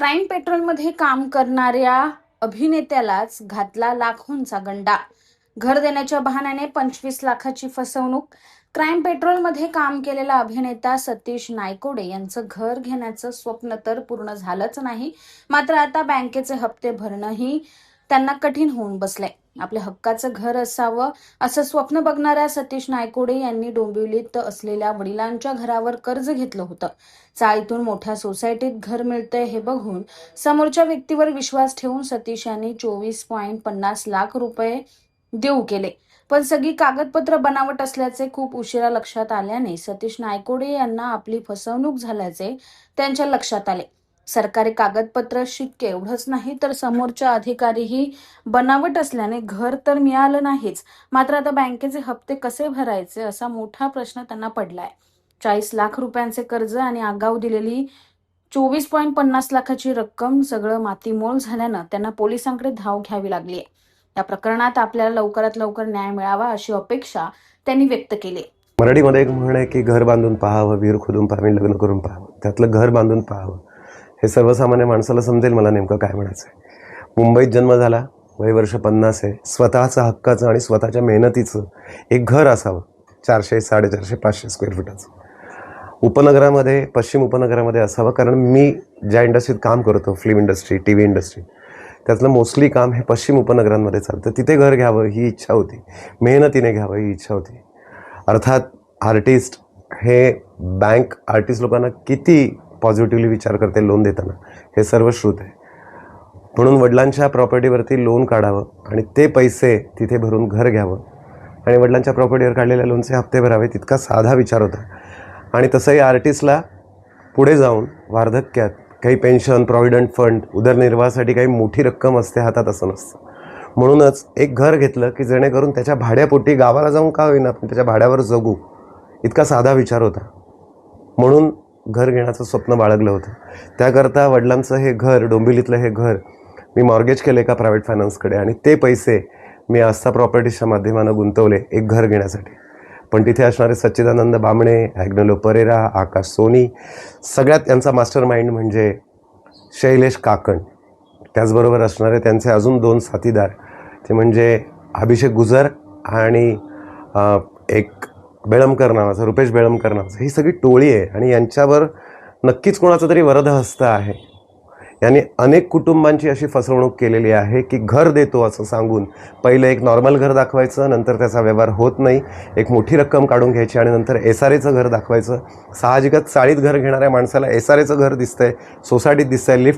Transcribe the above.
Crime पेट्रोलमध्ये काम करणाऱ्या अभिनेत्यालाच घातला लाखोंचा गंडा. घर देण्याच्या बहाण्याने 25 लाखाची फसवणूक. क्राईम पेट्रोलमध्ये काम केलेला अभिनेता सतीश नायकोडे यांचं घर घेण्याचं स्वप्न तर पूर्ण झालंच नाही, मात्र आता बँकेचे हप्ते भरणंही त्यांना कठीण होऊन बसलंय. आपल्या हक्काचं घर असावं असं स्वप्न बघणाऱ्या सतीश नायकोडे यांनी डोंबिवलीत असलेल्या वडिलांच्या घरावर कर्ज घेतलं होतं. चाळीतून मोठ्या सोसायटीत घर मिळतंय हे बघून समोरच्या व्यक्तीवर विश्वास ठेवून सतीश यांनी 24.50 लाख रुपये देऊ केले. पण सगळी कागदपत्र बनावट असल्याचे खूप उशिरा लक्षात आल्याने सतीश नायकोडे यांना आपली फसवणूक झाल्याचे त्यांच्या लक्षात आले. सरकारी कागदपत्र शिक्के एवढंच नाही तर समोरच्या अधिकारीही बनावट असल्याने घर तर मिळालं नाहीच, मात्र आता बँकेचे हप्ते कसे भरायचे असा मोठा प्रश्न त्यांना पडलाय. 40 लाख रुपयांचे कर्ज आणि आगाऊ दिलेली 24.50 लाखाची रक्कम सगळं मातीमोल झाल्यानं त्यांना पोलिसांकडे धाव घ्यावी लागली आहे. या प्रकरणात आपल्याला लवकरात लवकर न्याय मिळावा अशी अपेक्षा त्यांनी व्यक्त केली. मराठीमध्ये एक म्हण आहे की घर बांधून पाहावं, विहीर खोदून पाहावी, लग्न करून पाहावं. त्यातलं घर बांधून पाहावं हे सर्वसामान्य माणसाला समजेल मला नेमकं काय म्हणायचं आहे. मुंबईत जन्म झाला, वय वर्ष 50 आहे. स्वतःचं हक्काचं आणि स्वतःच्या मेहनतीचं एक घर असावं, 400, 450, 500 स्क्वेअर फुटाचं. उपनगरामध्ये, पश्चिम उपनगरामध्ये असावं, कारण मी ज्या इंडस्ट्रीत काम करतो, film industry, T V industry, त्यातलं मोस्टली काम हे पश्चिम उपनगरांमध्ये चालतं. तिथे घर घ्यावं ही इच्छा होती, मेहनतीने घ्यावं ही इच्छा होती. अर्थात आर्टिस्ट हे बँक आर्टिस्ट लोकांना किती पॉझिटिव्हली विचार करते लोन देताना हे सर्व श्रुत आहे. म्हणून वडिलांच्या प्रॉपर्टीवरती लोन काढावं आणि ते पैसे तिथे भरून घर घ्यावं आणि वडिलांच्या प्रॉपर्टीवर काढलेल्या लोनचे हप्ते भरावे, तितका साधा विचार होता. आणि तसंही आर्टिस्टला पुढे जाऊन वार्धक्यात काही पेन्शन, प्रॉव्हिडंट फंड, उदरनिर्वाहासाठी काही मोठी रक्कम असते हातात, असं नसतं. म्हणूनच एक घर घेतलं की जेणेकरून त्याच्या भाड्यापोटी गावाला जाऊन का होईना पण त्याच्या भाड्यावर जगू, इतका साधा विचार होता. म्हणून घर घेण्याचं स्वप्न बाळगलं होतं. त्याकरता वडिलांचं हे घर, डोंबिवलीतलं हे घर मी मॉर्गेज केलं एका प्रायव्हेट फायनान्सकडे आणि ते पैसे मी आस्था प्रॉपर्टीजच्या माध्यमानं गुंतवले एक घर घेण्यासाठी. पण तिथे असणारे सच्चिदानंद बामणे, ॲग्नेलो परेरा, आकाश सोनी, सगळ्यात त्यांचा मास्टर माइंड म्हणजे शैलेश काकण. त्याचबरोबर असणारे त्यांचे अजून 2 साथीदार, ते म्हणजे अभिषेक गुजर आणि एक बेळमकर नावाचा, रुपेश बेळमकर नावाचा. ही सगळी टोळी आहे आणि यांच्यावर नक्कीच कोणाचं तरी वरदहस्त आहे. यांनी अनेक कुटुंबांची अशी फसवणूक केलेली आहे की घर देतो असं सांगून पहिलं एक नॉर्मल घर दाखवायचं, नंतर त्याचा व्यवहार होत नाही, एक मोठी रक्कम काढून घ्यायची आणि नंतर SRAचं घर दाखवायचं. साहजिकच चाळीत घर घेणाऱ्या माणसाला SRAचं घर दिसतंय, सोसायटीत दिसतंय, लिफ्ट